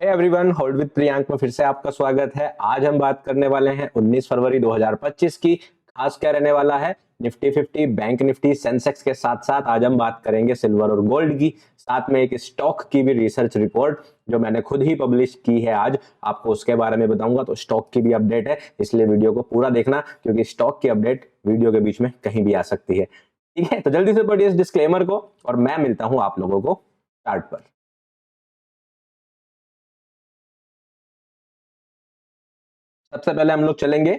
Hey everyone, hold with Priyank में फिर से आपका स्वागत है। आज हम बात करने वाले हैं 19 फरवरी 2025 की। खास क्या रहने वाला है, निफ्टी 50, बैंक निफ्टी, सेंसेक्स के साथ साथ आज हम बात करेंगे सिल्वर और गोल्ड की, साथ में एक स्टॉक की भी रिसर्च रिपोर्ट जो मैंने खुद ही पब्लिश की है। आज आपको उसके बारे में बताऊंगा। तो स्टॉक की भी अपडेट है, इसलिए वीडियो को पूरा देखना, क्योंकि स्टॉक की अपडेट वीडियो के बीच में कहीं भी आ सकती है। ठीक है, तो जल्दी से पढ़िए इस डिस्क्लेमर को और मैं मिलता हूं आप लोगों को चार्ट पर। सबसे पहले हम लोग चलेंगे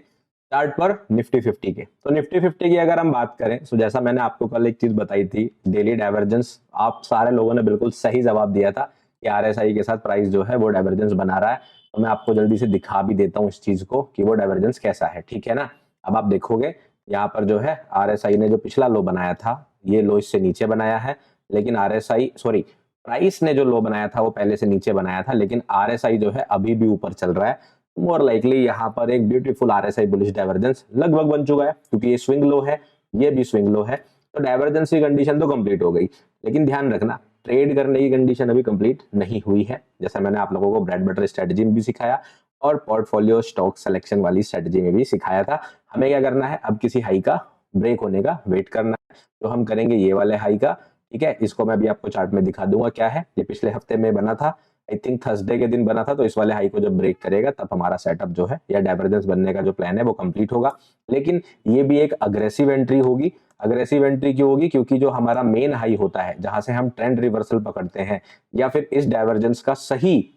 चार्ट पर निफ्टी 50 के। तो निफ्टी 50 की अगर हम बात करें तो जैसा मैंने आपको कल एक चीज बताई थी, डेली डाइवर्जेंस, आप सारे लोगों ने बिल्कुल सही जवाब दिया था कि आरएसआई के साथ प्राइस जो है वो डाइवर्जेंस बना रहा है। तो मैं आपको जल्दी से दिखा भी देता हूं इस चीज को कि वो डाइवर्जेंस कैसा है। ठीक है ना, अब आप देखोगे यहाँ पर जो है आरएसआई ने जो पिछला लो बनाया था, ये लो इससे नीचे बनाया है, लेकिन आरएसआई सॉरी प्राइस ने जो लो बनाया था वो पहले से नीचे बनाया था, लेकिन आरएसआई जो है अभी भी ऊपर चल रहा है। मोर लाइकली यहाँ पर एक ब्यूटीफुल आरएसआई बुलिश डाइवर्जेंस लगभग बन चुका है, क्योंकि ये स्विंग लो है, ये भी स्विंग लो है। तो डाइवर्जेंस की कंडीशन तो कंप्लीट हो गई, लेकिन ध्यान रखना ट्रेड करने की कंडीशन अभी कंप्लीट नहीं हुई है। जैसा मैंने आप लोगों को ब्रेड बटर स्ट्रेटजी में भी सिखाया और पोर्टफोलियो स्टॉक सिलेक्शन वाली स्ट्रेटजी में भी सिखाया था। हमें क्या करना है, अब किसी हाई का ब्रेक होने का वेट करना है। तो हम करेंगे ये वाले हाई का। ठीक है, इसको मैं अभी आपको चार्ट में दिखा दूंगा क्या है। ये पिछले हफ्ते में बना था, आई थिंक थर्सडे के दिन बना था। तो इस वाले हाई को जब ब्रेक करेगा तब हमारा सेटअप जो है या डाइवर्जेंस बनने का जो प्लान है वो कंप्लीट होगा। लेकिन ये भी एक अग्रेसिव एंट्री होगी। अग्रेसिव एंट्री क्यों होगी? क्योंकि जो हमारा मेन हाई होता है, जहां से हम ट्रेंड रिवर्सल पकड़ते हैं या फिर इस डाइवर्जेंस का सही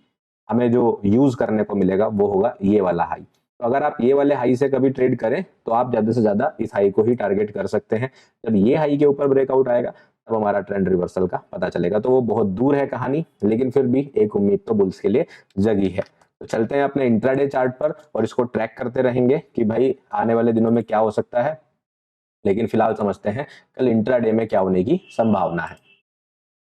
हमें जो यूज करने को मिलेगा वो होगा ये वाला हाई। तो अगर आप ये वाले हाई से कभी ट्रेड करें तो आप ज्यादा से ज्यादा इस हाई को ही टारगेट कर सकते हैं। जब ये हाई के ऊपर ब्रेकआउट आएगा तब हमारा ट्रेंड रिवर्सल का पता चलेगा। तो वो बहुत दूर है कहानी, लेकिन फिर भी एक उम्मीद तो बुल्स के लिए जगी है। तो चलते हैं अपने इंट्राडे चार्ट पर और इसको ट्रैक करते रहेंगे कि भाई आने वाले दिनों में क्या हो सकता है। लेकिन फिलहाल समझते हैं कल इंट्राडे में क्या होने की संभावना है।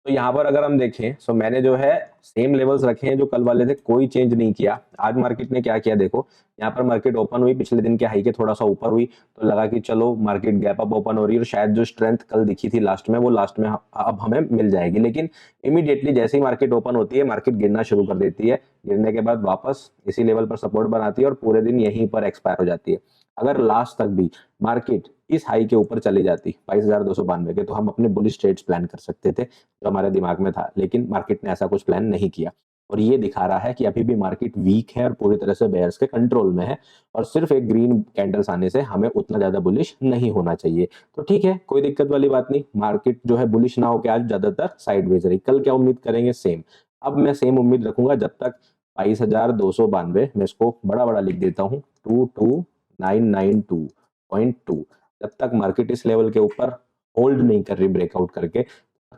तो यहाँ पर अगर हम देखें तो मैंने जो है सेम लेवल्स रखे हैं जो कल वाले थे, कोई चेंज नहीं किया। आज मार्केट ने क्या किया देखो, यहाँ पर मार्केट ओपन हुई, पिछले दिन के हाई के थोड़ा सा ऊपर हुई, तो लगा कि चलो मार्केट गैप अप ओपन हो रही है और शायद जो स्ट्रेंथ कल दिखी थी लास्ट में वो लास्ट में अब हमें मिल जाएगी। लेकिन इमीडिएटली जैसे ही मार्केट ओपन होती है मार्केट गिरना शुरू कर देती है। गिरने के बाद वापस इसी लेवल पर सपोर्ट बनाती है और पूरे दिन यहीं पर एक्सपायर हो जाती है। अगर लास्ट तक भी मार्केट इस हाई के ऊपर चली जाती 22,292 के, तो हम अपने बुलिश ट्रेड्स प्लान कर सकते थे जो हमारे दिमाग में था। लेकिन मार्केट ने ऐसा कुछ प्लान नहीं किया और ये दिखा रहा है कि अभी भी मार्केट वीक है और पूरी तरह से बेयर्स के कंट्रोल में है। और सिर्फ एक ग्रीन कैंडल्स आने से हमें उतना ज्यादा बुलिश नहीं होना चाहिए। तो ठीक है, कोई दिक्कत वाली बात नहीं। मार्केट जो है बुलिश ना होकर आज ज्यादातर साइडवेज रही। कल क्या उम्मीद करेंगे? सेम। अब मैं सेम उम्मीद रखूंगा जब तक 22,292, मैं इसको बड़ा बड़ा लिख देता हूँ, 22,992.2, जब तक मार्केट इस लेवल के ऊपर होल्ड नहीं कर रही ब्रेकआउट करके,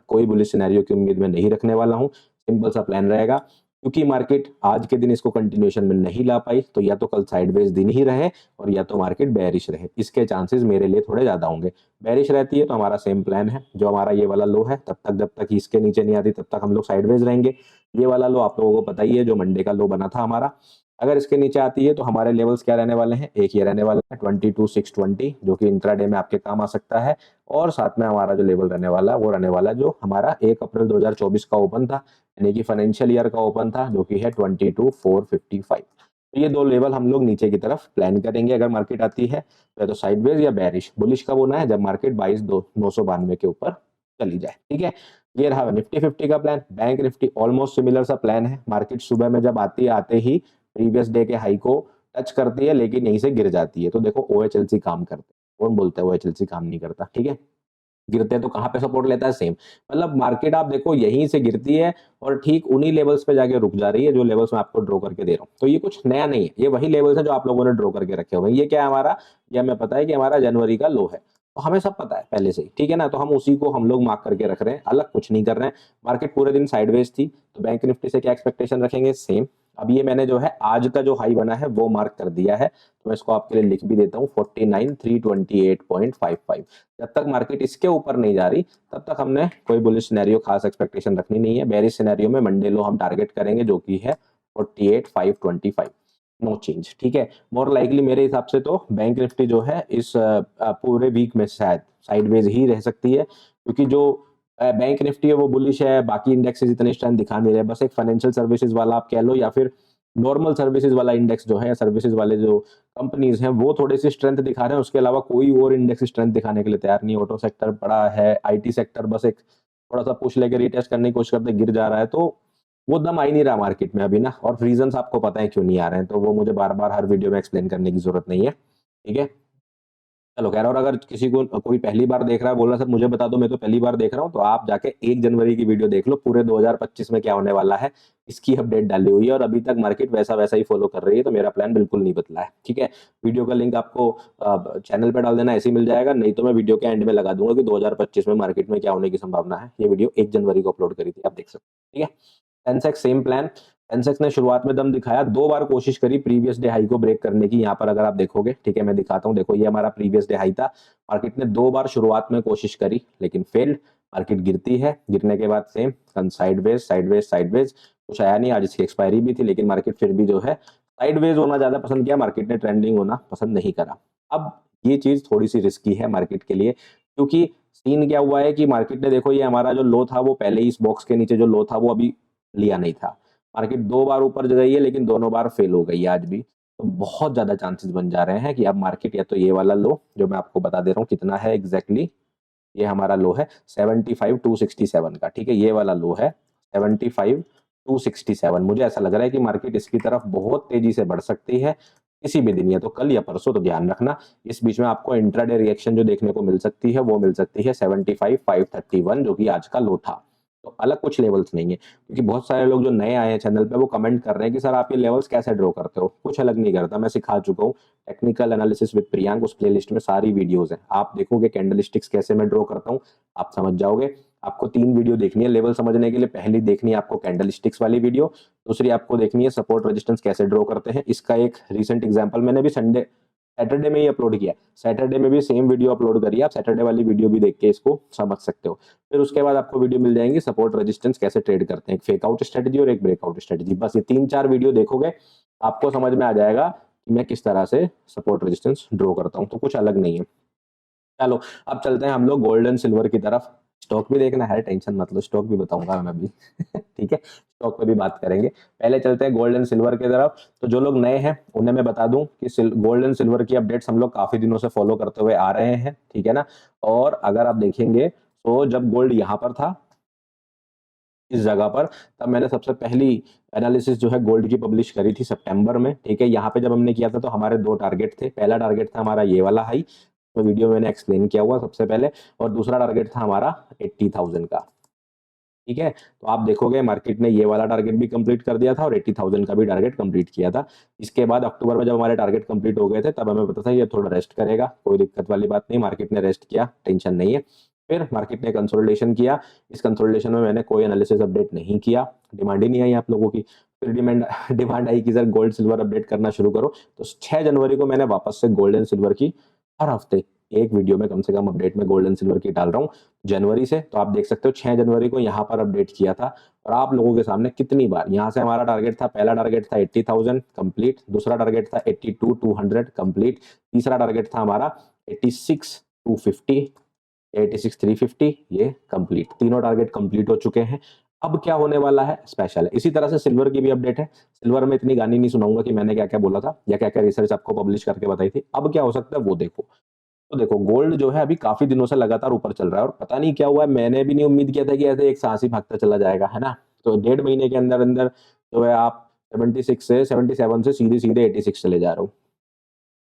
कोई बुलिश सिनेरियो की उम्मीद में नहीं रखने वाला हूं। सिंपल सा प्लान रहेगा, क्योंकि मार्केट आज के दिन इसको कंटिन्यूएशन में नहीं ला पाई, तो या तो कल साइडवेज दिन ही रहे और या तो मार्केट बेरिश रहे। इसके चांसेस मेरे लिए थोड़े ज्यादा होंगे। बेरिश रहती है तो हमारा सेम प्लान है, जो हमारा ये वाला लो है तब तक, जब तक इसके नीचे नहीं आती तब तक हम लोग साइडवेज रहेंगे। ये वाला लो आप लोगों को पता ही है, जो मंडे का लो बना था हमारा। अगर इसके नीचे आती है तो हमारे लेवल्स क्या रहने वाले हैं? एक ये रहने वाला है 22,620, जो कि इंट्राडे में आपके काम आ सकता है। और साथ में हमारा जो लेवल रहने वाला है वो रहने वाला है जो हमारा 1 अप्रैल 2024 का ओपन था, यानी कि फाइनेंशियल ईयर का ओपन था, जो कि है 22,455। तो ये दो लेवल हम लोग नीचे की तरफ प्लान करेंगे अगर मार्केट आती है तो साइडवेज या बेरिश। बुलिश कब होना है? जब मार्केट 22,992 के ऊपर चली जाए। ठीक है, ये रहा निफ्टी 50 का plan. Bank Nifty almost similar सा प्लान है। मार्केट सुबह में जब आती है, आते ही प्रीवियस डे के हाई को टच करती है, लेकिन यहीं से गिर जाती है। तो देखो OHLC काम करते हैं, कौन बोलता है OHLC काम नहीं करता? ठीक है, गिरते हैं तो कहां पे सपोर्ट लेता है? सेम। मतलब मार्केट आप देखो यहीं से गिरती है और ठीक उन्हीं लेवल्स पे जाके रुक जा रही है जो लेवल्स मैं आपको ड्रॉ करके दे रहा हूँ। तो ये कुछ नया नहीं है, ये वही लेवल्स है जो आप लोगों ने ड्रॉ करके रखे हुए हैं। ये क्या है हमारा? ये हमें पता है कि हमारा जनवरी का लो है, तो हमें सब पता है पहले से ही। ठीक है ना, तो हम उसी को हम लोग मार्क करके रख रहे हैं, अलग कुछ नहीं कर रहे हैं। मार्केट पूरे दिन साइडवेज थी, तो बैंक निफ्टी से क्या एक्सपेक्टेशन रखेंगे? सेम। अब ये मैंने जो है आज का जो हाई बना है वो मार्क कर दिया है, तो मैं इसको आपके लिए लिख भी देता हूँ, 49,328.55। जब तक मार्केट इसके ऊपर नहीं जा रही तब तक हमने कोई बुलिश सिनेरियो खास एक्सपेक्टेशन रखनी नहीं है। बेरिश सिनेरियो में मंडे लो हम टारगेट करेंगे, जो कि है 48,525। No change. ठीक है, मोर लाइकली मेरे हिसाब से तो बैंक निफ्टी जो है इस पूरे वीक में शायद साइडवेज ही रह सकती है, क्योंकि जो बैंक निफ्टी है वो बुलिश है, बाकी इंडेक्सेस इतने स्ट्रेंथ दिखा नहीं रहे, बस एक फाइनेंशियल सर्विसेज वाला आप कह लो या फिर नॉर्मल सर्विसेज वाला इंडेक्स जो है, सर्विसेज वाले जो कंपनीज हैं वो थोड़ी सी स्ट्रेंथ दिखा रहे हैं, उसके अलावा कोई और इंडेक्स स्ट्रेंथ दिखाने के लिए तैयार नहीं। ऑटो सेक्टर बड़ा है, आईटी सेक्टर बस एक थोड़ा सा पुश लेकर रीटेस्ट करने की कोशिश करते गिर जा रहा है, तो वो दम आ ही नहीं रहा मार्केट में अभी ना, और रीजंस आपको पता है क्यों नहीं आ रहे हैं, तो वो मुझे बार बार हर वीडियो में एक्सप्लेन करने की जरूरत नहीं है, ठीक है। चलो खैर, और अगर किसी को कोई पहली बार देख रहा है, बोल रहा है सर मुझे बता दो मैं तो पहली बार देख रहा हूँ, तो आप जाके 1 जनवरी की वीडियो देख लो, पूरे 2025 में क्या होने वाला है इसकी अपडेट डाली हुई है, और अभी तक मार्केट वैसा वैसा ही फॉलो कर रही है, तो मेरा प्लान बिल्कुल नहीं बदला है, ठीक है। वीडियो का लिंक आपको चैनल पे डाल देना, ऐसे ही मिल जाएगा, नहीं तो मैं वीडियो के एंड में लगा दूंगा कि 2025 में मार्केट में क्या होने की संभावना है। ये वीडियो 1 जनवरी को अपलोड करी थी, आप देख सकते हैं, ठीक है। सेंसेक्स सेम प्लान, सेंसेक्स ने शुरुआत में दम दिखाया, 2 बार कोशिश करी प्रीवियस डे हाई को ब्रेक करने की, यहाँ पर अगर आप देखोगे, ठीक है, मैं दिखाता हूँ, देखो ये हमारा प्रीवियस डे हाई था, मार्केट ने 2 बार शुरुआत में कोशिश करी लेकिन फेल्ड, मार्केट गिरती है, गिरने के बाद सेम साइडवेज साइडवेज साइडवेज, कुछ आया नहीं, आज इसकी एक्सपायरी भी थी, लेकिन मार्केट फिर भी जो है साइडवेज होना ज्यादा पसंद किया, मार्केट ने ट्रेंडिंग होना पसंद नहीं करा। अब ये चीज थोड़ी सी रिस्की है मार्केट के लिए, क्योंकि सीन क्या हुआ है कि मार्केट ने, देखो ये हमारा जो लो था वो पहले ही इस बॉक्स के नीचे जो लो था वो अभी लिया नहीं था, मार्केट 2 बार ऊपर गई है लेकिन दोनों बार फेल हो गई है आज भी, तो बहुत ज्यादा चांसेस बन जा रहे हैं कि अब मार्केट या तो ये वाला लो जो मैं आपको बता दे रहा हूँ कितना है एग्जैक्टली, ये हमारा लो है 75,267 का, ठीक है, ये वाला लो है 75,267, मुझे ऐसा लग रहा है कि मार्केट इसकी तरफ बहुत तेजी से बढ़ सकती है किसी भी दिन, या तो कल या परसों, तो ध्यान रखना। इस बीच में आपको इंट्राडे रिएक्शन जो देखने को मिल सकती है वो मिल सकती है 75,531 जो कि आज का लो था, तो अलग कुछ लेवल्स नहीं है, क्योंकि बहुत सारे लोग जो नए आए हैं चैनल पे वो कमेंट कर रहे हैं कि सर आप ये लेवल्स कैसे ड्रॉ करते हो, कुछ अलग नहीं करता, मैं सिखा चुका हूँ, टेक्निकल एनालिसिस विद प्रियांक, उस प्लेलिस्ट में सारी वीडियोस हैं, आप देखोगे कैंडलस्टिक्स कैसे मैं ड्रॉ करता हूँ आप समझ जाओगे। आपको 3 वीडियो देखनी है लेवल समझने के लिए, पहली देखनी है आपको कैंडलस्टिक्स वाली वीडियो, दूसरी आपको देखनी है सपोर्ट रेजिस्टेंस कैसे ड्रॉ करते हैं, इसका एक रिसेंट एग्जांपल मैंने भी सैटरडे में ही अपलोड किया, सैटरडे में भी सेम वीडियो अपलोड करी, आप सैटरडे वाली वीडियो भी देख के इसको समझ सकते हो। फिर उसके बाद आपको वीडियो मिल जाएंगी सपोर्ट रेजिस्टेंस कैसे ट्रेड करते हैं, एक फेक आउट स्ट्रेटजी और एक ब्रेकआउट स्ट्रेटजी, बस ये 3-4 वीडियो देखोगे आपको समझ में आ जाएगा कि मैं किस तरह से सपोर्ट रेजिस्टेंस ड्रॉ करता हूँ, तो कुछ अलग नहीं है। चलो अब चलते हैं हम लोग गोल्ड एंड सिल्वर की तरफ, स्टॉक भी देखना है, टेंशन मत लो, स्टॉक भी बताऊंगा मैं भी ठीक है, स्टॉक पे भी बात करेंगे, पहले चलते हैं गोल्ड एंड सिल्वर की तरफ। तो जो लोग नए हैं उन्हें मैं बता दूं कि गोल्ड एंड सिल्वर की अपडेट्स हम लोग काफी दिनों से फॉलो करते हुए आ रहे हैं, ठीक है ना। और अगर आप देखेंगे तो जब गोल्ड यहाँ पर था इस जगह पर, तब मैंने सबसे पहली एनालिसिस जो है गोल्ड की पब्लिश करी थी सितंबर में, ठीक है। यहाँ पे जब हमने किया था तो हमारे 2 टारगेट थे, पहला टारगेट था हमारा ये वाला हाई, तो वीडियो मैंने एक्सप्लेन किया हुआ सबसे पहले, और दूसरा टारगेट था हमारा 80,000 का, ठीक है। तो आप देखोगे मार्केट ने ये वाला टारगेट भी कंप्लीट कर दिया था और 80,000 का भी टारगेट कंप्लीट किया था। इसके बाद अक्टूबर में जब हमारे टारगेट कंप्लीट हो गए थे तब हमें पता था ये थोड़ा रेस्ट करेगा, कोई दिक्कत वाली बात नहीं, मार्केट ने रेस्ट किया, टेंशन नहीं है। फिर मार्केट ने कंसोलिडेशन किया, इस कंसोलिडेशन में मैंने कोई एनालिसिस अपडेट नहीं किया, डिमांड ही नहीं आई आप लोगों की। फिर डिमांड आई कि सर गोल्ड सिल्वर अपडेट करना शुरू करो, तो 6 जनवरी को मैंने वापस से गोल्ड एंड सिल्वर की हर हफ्ते एक वीडियो में कम से कम अपडेट में गोल्ड एंड सिल्वर की डाल रहा हूँ जनवरी से, तो आप देख सकते हो 6 जनवरी को यहाँ पर अपडेट किया था, और आप लोगों के सामने कितनी बार यहाँ से हमारा टारगेट था, पहला टारगेट था 80,000 कंप्लीट, दूसरा टारगेट था 82,200 कंप्लीट, तीसरा टारगेट था हमारा 86,250, 86,350 ये कंप्लीट, तीनों टारगेट कंप्लीट हो चुके हैं। अब क्या होने वाला है स्पेशल है, इसी तरह से सिल्वर की भी अपडेट है, सिल्वर में इतनी गानी नहीं सुनाऊंगा कि मैंने क्या क्या बोला था या क्या क्या रिसर्च आपको पब्लिश करके बताई थी, अब क्या हो सकता है वो देखो। तो देखो गोल्ड जो है अभी काफी दिनों से लगातार ऊपर चल रहा है, और पता नहीं क्या हुआ है, मैंने भी नहीं उम्मीद किया था कि ऐसे एक सांस ही भागता चला जाएगा, है ना। तो 1.5 महीने के अंदर अंदर जो है आप 76 से 77 से सीधे सीधे 86 चले जा रहे हो।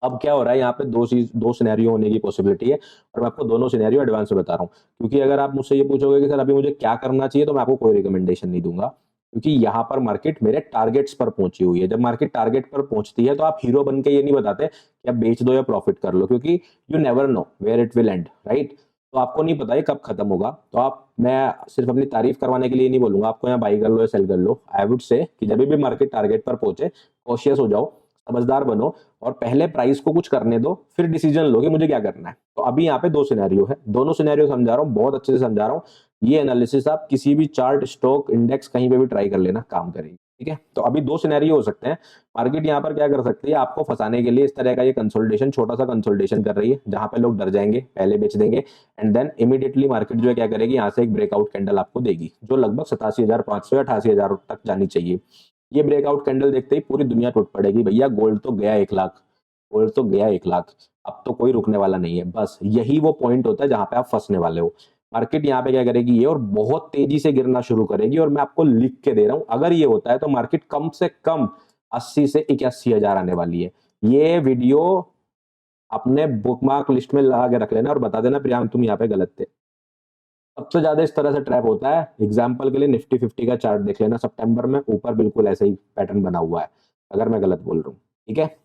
अब क्या हो रहा है यहाँ पे, दो सिनेरियो होने की पॉसिबिलिटी है, और मैं आपको दोनों सिनेरियो एडवांस में बता रहा हूँ, क्योंकि अगर आप मुझसे ये पूछोगे कि सर अभी मुझे क्या करना चाहिए, तो मैं आपको कोई रिकमेंडेशन नहीं दूंगा, क्योंकि यहाँ पर मार्केट मेरे टारगेट्स पर पहुंची हुई है। जब मार्केट टारगेट पर पहुंचती है तो आप हीरो बन के ये नहीं बताते कि आप बेच दो या प्रॉफिट कर लो, क्योंकि you never know where it will end, right. तो आपको नहीं पता है कब खत्म होगा, तो आप, मैं सिर्फ अपनी तारीफ करवाने के लिए नहीं बोलूंगा आपको यहाँ बाई कर लो या सेल कर लो, आई वुड से कि जब भी मार्केट टारगेट पर पहुंचे कॉशियस हो जाओ, समझदार बनो, और पहले प्राइस को कुछ करने दो, फिर डिसीजन लो कि मुझे क्या करना है। तो अभी यहाँ पे 2 सिनेरियो है, दोनों सिनेरियो समझा रहा हूँ, बहुत अच्छे से समझा रहा हूँ, ये एनालिसिस आप किसी भी चार्ट, स्टॉक, इंडेक्स कहीं पे भी ट्राई कर लेना, काम करेगी, ठीक है, तो अभी दो सिनेरियो हो सकते हैं। मार्केट यहाँ पर क्या कर सकती है, आपको फंसाने के लिए इस तरह का ये कंसोलिडेशन, छोटा सा कंसोलिडेशन कर रही है, जहां पे लोग डर जाएंगे, पहले बेच देंगे, एंड देन इमीडिएटली मार्केट जो है क्या करेगी, यहाँ से एक ब्रेकआउट कैंडल आपको देगी, जो लगभग 87,500 या 88,000 तक जानी चाहिए। ये ब्रेकआउट कैंडल देखते ही पूरी दुनिया टूट पड़ेगी, भैया गोल्ड तो गया 1 लाख, गोल्ड तो गया 1 लाख, अब तो कोई रुकने वाला नहीं है। बस यही वो पॉइंट होता है जहां पे आप फंसने वाले हो। मार्केट यहाँ पे क्या करेगी, ये और बहुत तेजी से गिरना शुरू करेगी, और मैं आपको लिख के दे रहा हूं, अगर ये होता है तो मार्केट कम से कम 80 से 81,000 आने वाली है। ये वीडियो अपने बुकमार्क लिस्ट में लगा के रख लेना और बता देना प्रियांक तुम यहाँ पे गलत थे। सबसे ज्यादा इस तरह से ट्रैप होता है, एग्जाम्पल के लिए निफ्टी 50 का चार्ट देख लेना, सितंबर में ऊपर बिल्कुल ऐसे ही पैटर्न बना हुआ है, अगर मैं गलत बोल रहा हूँ। ठीक है,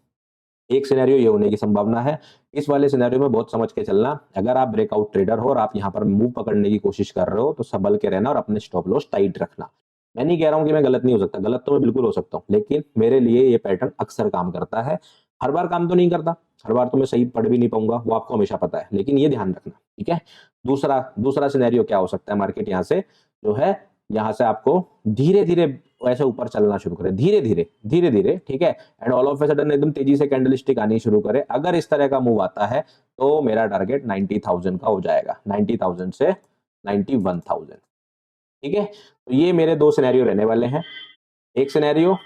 एक सिनेरियो ये होने की संभावना है। इस वाले सिनेरियो में बहुत समझ के चलना, अगर आप ब्रेकआउट ट्रेडर हो और आप यहाँ पर मूव पकड़ने की कोशिश कर रहे हो तो संभल के रहना और अपने स्टॉप लॉस टाइट रखना। मैं नहीं कह रहा हूं कि मैं गलत नहीं हो सकता, गलत तो मैं बिल्कुल हो सकता हूं, लेकिन मेरे लिए ये पैटर्न अक्सर काम करता है। हर बार काम तो नहीं करता, हर बार तो मैं सही पढ़ भी नहीं पाऊंगा, वो आपको हमेशा पता है, लेकिन ये ध्यान रखना। ठीक है, दूसरा दूसरा सिनेरियो क्या हो सकता है, मार्केट यहाँ से जो है, यहाँ से आपको धीरे धीरे ऐसे ऊपर चलना शुरू करे, धीरे धीरे धीरे धीरे, ठीक है, and all of a sudden एकदम तेजी से कैंडलस्टिक आनी शुरू करे। अगर इस तरह का मूव आता है तो मेरा टारगेट 90,000 का हो जाएगा, 90,000 से 91,000। ठीक है, तो ये मेरे दो सिनेरियो रहने वाले हैं, एक सिनेरियो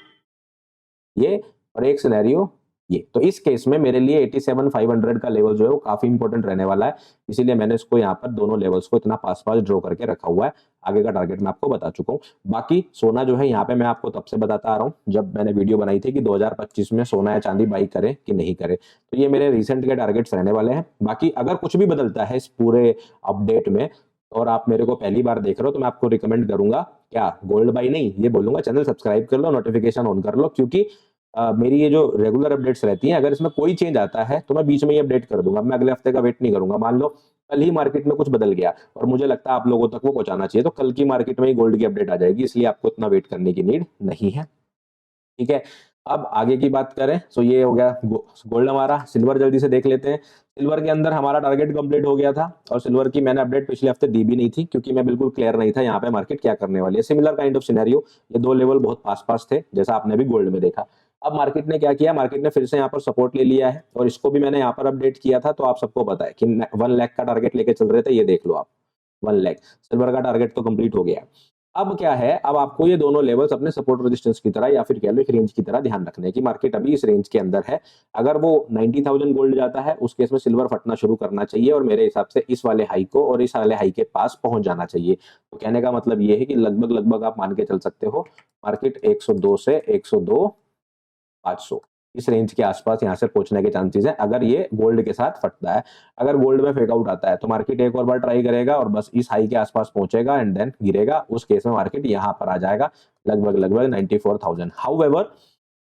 ये और एक सिनेरियो ये। तो इस केस में मेरे लिए 87,500 का लेवल जो है वो काफी इंपॉर्टेंट रहने वाला है, इसीलिए मैंने इसको यहाँ पर दोनों लेवल्स को इतना पास पास ड्रॉ करके रखा हुआ है। आगे का टारगेट मैं आपको बता चुका हूँ। बाकी सोना जो है यहाँ पे मैं आपको तब से बताता आ रहा हूँ जब मैंने वीडियो बनाई थी कि 2025 में सोना या चांदी बाई करे कि नहीं करे, तो ये मेरे रिसेंट के टारगेट्स रहने वाले हैं। बाकी अगर कुछ भी बदलता है इस पूरे अपडेट में और आप मेरे को पहली बार देख रहे हो तो मैं आपको रिकमेंड करूंगा, क्या गोल्ड बाई नहीं, ये बोलूंगा चैनल सब्सक्राइब कर लो, नोटिफिकेशन ऑन कर लो, क्योंकि मेरी ये जो रेगुलर अपडेट्स रहती हैं, अगर इसमें कोई चेंज आता है तो मैं बीच में ही अपडेट कर दूंगा, मैं अगले हफ्ते का वेट नहीं करूंगा। मान लो कल ही मार्केट में कुछ बदल गया और मुझे लगता है आप लोगों तक वो पहुंचाना चाहिए, तो कल की मार्केट में ही गोल्ड की अपडेट आ जाएगी, इसलिए आपको इतना वेट करने की नीड नहीं है। ठीक है, अब आगे की बात करें तो ये हो गया गोल्ड हमारा। सिल्वर जल्दी से देख लेते हैं। सिल्वर के अंदर हमारा टारगेट कंप्लीट हो गया था और सिल्वर की मैंने अपडेट पिछले हफ्ते दी भी नहीं थी, क्योंकि मैं बिल्कुल क्लियर नहीं था यहाँ पे मार्केट क्या करने वाली है। सिमिलर काइंड ऑफ सिनेरियो, ये दो लेवल बहुत पास पास थे, जैसा आपने भी गोल्ड में देखा। अब मार्केट ने क्या किया, मार्केट ने फिर से यहाँ पर सपोर्ट ले लिया है, और इसको भी मैंने यहाँ पर अपडेट किया था, तो आप सबको पता है कि 1 लाख का टारगेट लेके चल रहे थे, ये देख लो आप, 1 लाख सिल्वर का टारगेट तो कंप्लीट हो गया। अब क्या है, अब आपको ये दोनों लेवल्स अपने सपोर्ट रेजिस्टेंस की तरह या फिर कह लो एक रेंज की तरह ध्यान रखने की, मार्केट अभी इस रेंज के अंदर है। अगर वो 90,000 गोल्ड जाता है उस केस में सिल्वर फटना शुरू करना चाहिए, और मेरे हिसाब से इस वाले हाई को और इस वाले हाई के पास पहुंच जाना चाहिए। तो कहने का मतलब ये है कि लगभग लगभग आप मान के चल सकते हो मार्केट 102 से 102,500 इस रेंज के आसपास यहाँ से पहुंचने के चांसेस है, अगर ये गोल्ड के साथ फटता है। अगर गोल्ड में फेक आउट आता है तो मार्केट एक और बार ट्राई करेगा और बस इस हाई के आसपास पहुंचेगा एंड देन गिरेगा, उस केस में मार्केट यहाँ पर आ जाएगा लगभग लगभग 94,000। हाउएवर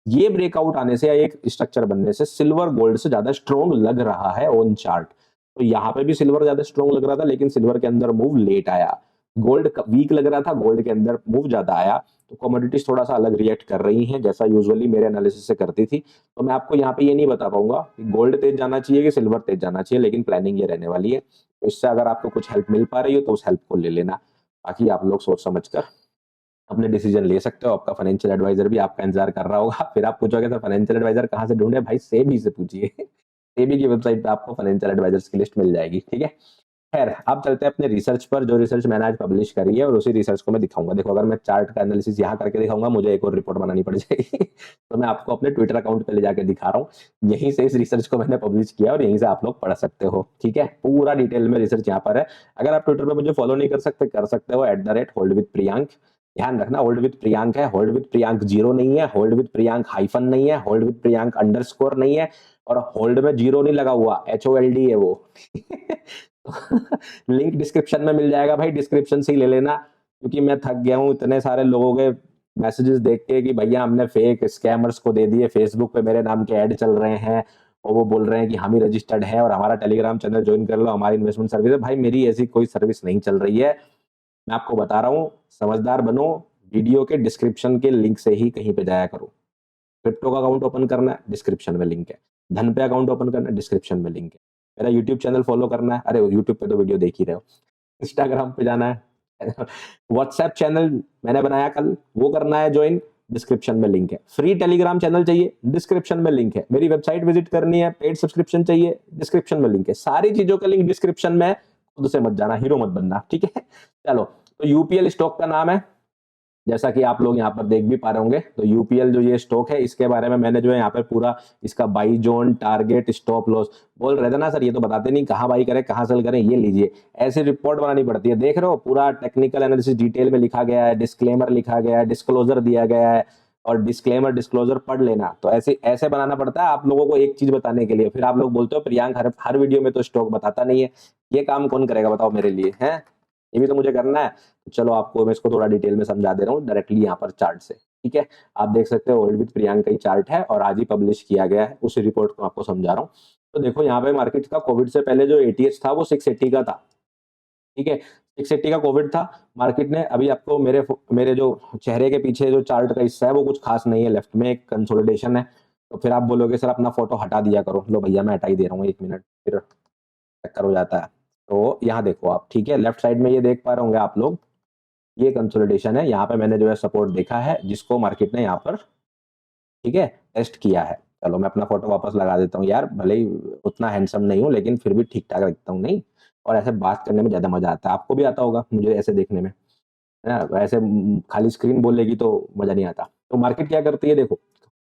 ये ब्रेकआउट आने से या एक स्ट्रक्चर बनने से सिल्वर गोल्ड से ज्यादा स्ट्रॉन्ग लग रहा है ऑन चार्ट। तो यहाँ पे भी सिल्वर ज्यादा स्ट्रॉन्ग लग रहा था, लेकिन सिल्वर के अंदर मूव लेट आया। गोल्ड वीक लग रहा था, गोल्ड के अंदर मूव ज्यादा आया। तो कमोडिटीज थोड़ा सा अलग रिएक्ट कर रही हैं, जैसा यूजुअली मेरे एनालिसिस से करती थी। तो मैं आपको यहाँ पे ये नहीं बता पाऊंगा कि गोल्ड तेज जाना चाहिए कि सिल्वर तेज जाना चाहिए, लेकिन प्लानिंग ये रहने वाली है। तो इससे अगर आपको कुछ हेल्प मिल पा रही हो तो उस हेल्प को ले लेना, बाकी आप लोग सोच समझ कर अपने डिसीजन ले सकते हो। आपका फाइनेंशियल एडवाइजर भी आपका इंतजार कर रहा होगा। फिर आप पूछोगे सर फाइनेंशियल एडवाइजर कहाँ से ढूंढे, भाई सेबी से पूछिए। सेबी की वेबसाइट पे आपको फाइनेंशियल एडवाइजर्स की लिस्ट मिल जाएगी। ठीक है, खैर अब चलते हैं अपने रिसर्च पर, जो रिसर्च मैंने आज पब्लिश करी है और उसी रिसर्च को मैं दिखाऊंगा। देखो अगर मैं चार्ट का एनालिसिस यहाँ करके दिखाऊंगा मुझे एक और रिपोर्ट बनानी पड़ जाएगी। तो मैं आपको अपने ट्विटर अकाउंट पे ले जाके दिखा रहा हूँ, यहीं से इस रिसर्च को मैंने पब्लिश किया और यहीं से आप लोग पढ़ सकते हो। ठीक है, पूरा डिटेल में रिसर्च यहाँ पर है। अगर आप ट्विटर पर मुझे फॉलो नहीं कर सकते, कर सकते हो @holdwithpriyank। ध्यान रखना होल्ड विद प्रियांक है, होल्ड विद प्रियांक जीरो नहीं है, होल्ड विद प्रियांक हाइफन नहीं है, होल्ड विद प्रियांक अंडरस्कोर नहीं है, और होल्ड में जीरो नहीं लगा हुआ, HOLD है वो। लिंक डिस्क्रिप्शन में मिल जाएगा भाई, डिस्क्रिप्शन से ही ले लेना, क्योंकि मैं थक गया हूँ इतने सारे लोगों के मैसेजेस देख के कि भैया हमने फेक स्कैमर्स को दे दिए, फेसबुक पे मेरे नाम के ऐड चल रहे हैं और वो बोल रहे हैं कि हम ही रजिस्टर्ड है और हमारा टेलीग्राम चैनल ज्वाइन कर लो, हमारी इन्वेस्टमेंट सर्विस है। भाई मेरी ऐसी कोई सर्विस नहीं चल रही है, मैं आपको बता रहा हूँ, समझदार बनो, वीडियो के डिस्क्रिप्शन के लिंक से ही कहीं पे जाया करो। क्रिप्टो का अकाउंट ओपन करना है, डिस्क्रिप्शन में लिंक है। धन पे अकाउंट ओपन करना है, डिस्क्रिप्शन में लिंक है। मेरा यूट्यूब चैनल फॉलो करना है, अरे यूट्यूब पे तो वीडियो देख ही रहे हो। इंस्टाग्राम पे जाना है, व्हाट्सएप चैनल मैंने बनाया कल, वो करना है ज्वाइन, डिस्क्रिप्शन में लिंक है। फ्री टेलीग्राम चैनल चाहिए, डिस्क्रिप्शन में लिंक है। मेरी वेबसाइट विजिट करनी है, पेड सब्सक्रिप्शन चाहिए, डिस्क्रिप्शन में लिंक है। सारी चीजों का लिंक डिस्क्रिप्शन में है, खुद से मत जाना, हीरो मत बनना, ठीक है। चलो, तो यूपीएल स्टॉक का नाम है, जैसा कि आप लोग यहाँ पर देख भी पा रहे होंगे। तो यूपीएल जो ये स्टॉक है, इसके बारे में मैंने जो है यहाँ पर पूरा इसका by zone, target, stop loss बोल रहे थे ना सर, ये तो बताते नहीं कहाँ बाई करें कहाँ सेल करें। ये लीजिए, ऐसी रिपोर्ट बनानी पड़ती है, देख रहे हो पूरा टेक्निकल एनालिसिस डिटेल में लिखा गया है, डिस्क्लेमर लिखा गया है, डिस्क्लोजर दिया गया है, और डिस्क्लेमर डिस्क्लोजर पढ़ लेना। तो ऐसे ऐसे बनाना पड़ता है आप लोगों को एक चीज बताने के लिए। फिर आप लोग बोलते हो प्रियांक हर वीडियो में तो स्टॉक बताता नहीं है। ये काम कौन करेगा बताओ मेरे लिए, है? ये भी तो मुझे करना है। तो चलो आपको मैं इसको थोड़ा डिटेल में समझा दे रहा हूँ डायरेक्टली यहाँ पर चार्ट से, ठीक है। आप देख सकते हो ओल्ड विद प्रियांक का ही चार्ट है और आज ही पब्लिश किया गया है, उसी रिपोर्ट को आपको समझा रहा हूँ। तो देखो यहाँ पे मार्केट का कोविड से पहले जो एटीएच था वो 680 का था, ठीक है। 680 का कोविड था। मार्केट ने अभी आपको मेरे जो चेहरे के पीछे जो चार्ट का हिस्सा है वो कुछ खास नहीं है, लेफ्ट में एक कंसोलिडेशन है। तो फिर आप बोलोगे सर अपना फोटो हटा दिया करो, लो भैया मैं हटा ही दे रहा हूँ, 1 मिनट, फिर चक्कर हो जाता है। तो यहाँ देखो आप, ठीक है, लेफ्ट साइड में ये देख पा रहे होंगे आप लोग, ये कंसोलिडेशन है। यहाँ पे मैंने जो है सपोर्ट देखा है जिसको मार्केट ने यहाँ पर, ठीक है, टेस्ट किया है। चलो मैं अपना फोटो वापस लगा देता हूँ यार, भले ही उतना हैंडसम नहीं हूँ लेकिन फिर भी ठीक ठाक लगता हूँ, नहीं? और ऐसे बात करने में ज्यादा मजा आता है, आपको भी आता होगा मुझे ऐसे देखने में, है ना? ऐसे खाली स्क्रीन बोलेगी तो मजा नहीं आता। तो मार्केट क्या करती है देखो,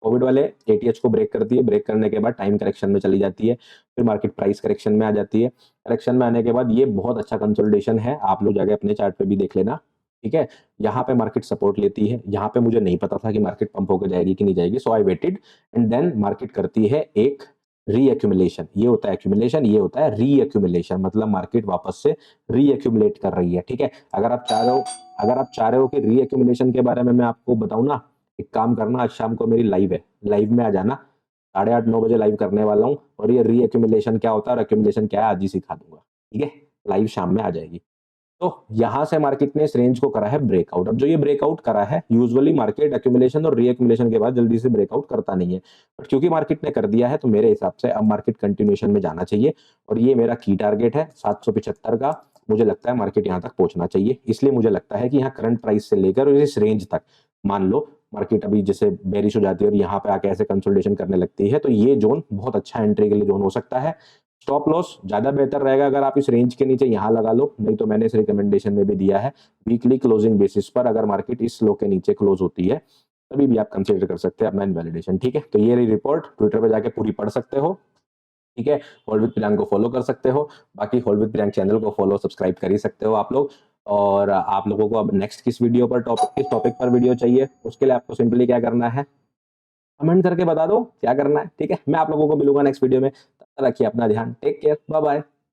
कोविड वाले एटीएच को ब्रेक करती है, ब्रेक करने के बाद टाइम करेक्शन में चली जाती है, फिर मार्केट प्राइस करेक्शन में आ जाती है। करेक्शन में आने के बाद ये बहुत अच्छा कंसोलिडेशन है, आप लोग जाके अपने चार्ट पे भी देख लेना, ठीक है। यहाँ पे मार्केट सपोर्ट लेती है, यहाँ पे मुझे नहीं पता था कि मार्केट पंप होकर जाएगी कि नहीं जाएगी, so I waited and then market करती है एक रीएक्यूमुलेशन। ये होता है एक्यूमुलेशन, ये होता है रीएक्यूमुलेशन, मतलब मार्केट वापस से रीएक्यूमुलेट कर रही है, ठीक है। अगर आप चाह रहे हो कि रीएक्यूमुलेशन के बारे में मैं आपको बताऊं ना, एक काम करना, आज शाम को मेरी लाइव है, लाइव में आ जाना, 8:30-9 बजे लाइव करने वाला हूँ, और ये रीएक्यूमुलेशन क्या होता है और एक्यूमुलेशन क्या है आज ही सिखा दूंगा, ठीक है। लाइव शाम में आ जाएगी। तो यहां से मार्केट ने इस रेंज को करा है ब्रेकआउट। अब जो ये ब्रेकआउट करा है, यूजुअली मार्केट एक्यूमुलेशन और रीएक्यूमुलेशन के बाद जल्दी से ब्रेकआउट करता नहीं है, बट क्योंकि मार्केट ने कर दिया है तो मेरे हिसाब से अब मार्केट कंटिन्यूएशन में जाना चाहिए। और ये मेरा की टारगेट है 775 का, मुझे लगता है मार्केट यहां तक पहुंचना चाहिए। इसलिए मुझे लगता है कि यहाँ करंट प्राइस से लेकर इस रेंज तक, मान लो मार्केट अभी जैसे बेरिश हो जाती है और यहाँ पे आके ऐसे कंसोलिडेशन करने लगती है, तो ये जोन बहुत अच्छा एंट्री के लिए जोन हो सकता है। स्टॉप लॉस ज्यादा बेहतर रहेगा अगर आप इस रेंज के नीचे यहाँ लगा लो, नहीं तो मैंने इस रिकमेंडेशन में भी दिया है वीकली क्लोजिंग बेसिस पर अगर मार्केट इस लो के नीचे क्लोज होती है तभी भी आप कंसीडर कर सकते हैं अपना इनवैलिडेशन, ठीक है। तो ये रिपोर्ट ट्विटर पे जाके पूरी पढ़ सकते हो, ठीक है। होल्ड विद प्रियांक को फॉलो कर सकते हो, बाकी होल्ड विद प्रियांक चैनल को फॉलो सब्सक्राइब कर ही सकते हो आप लोग। और आप लोगों को अब नेक्स्ट किस वीडियो पर किस टॉपिक पर वीडियो चाहिए, उसके लिए आपको सिंपली क्या करना है, कमेंट करके बता दो क्या करना है, ठीक है। मैं आप लोगों को मिलूंगा नेक्स्ट वीडियो में, तब तक रखिए अपना ध्यान, टेक केयर, बाय बाय।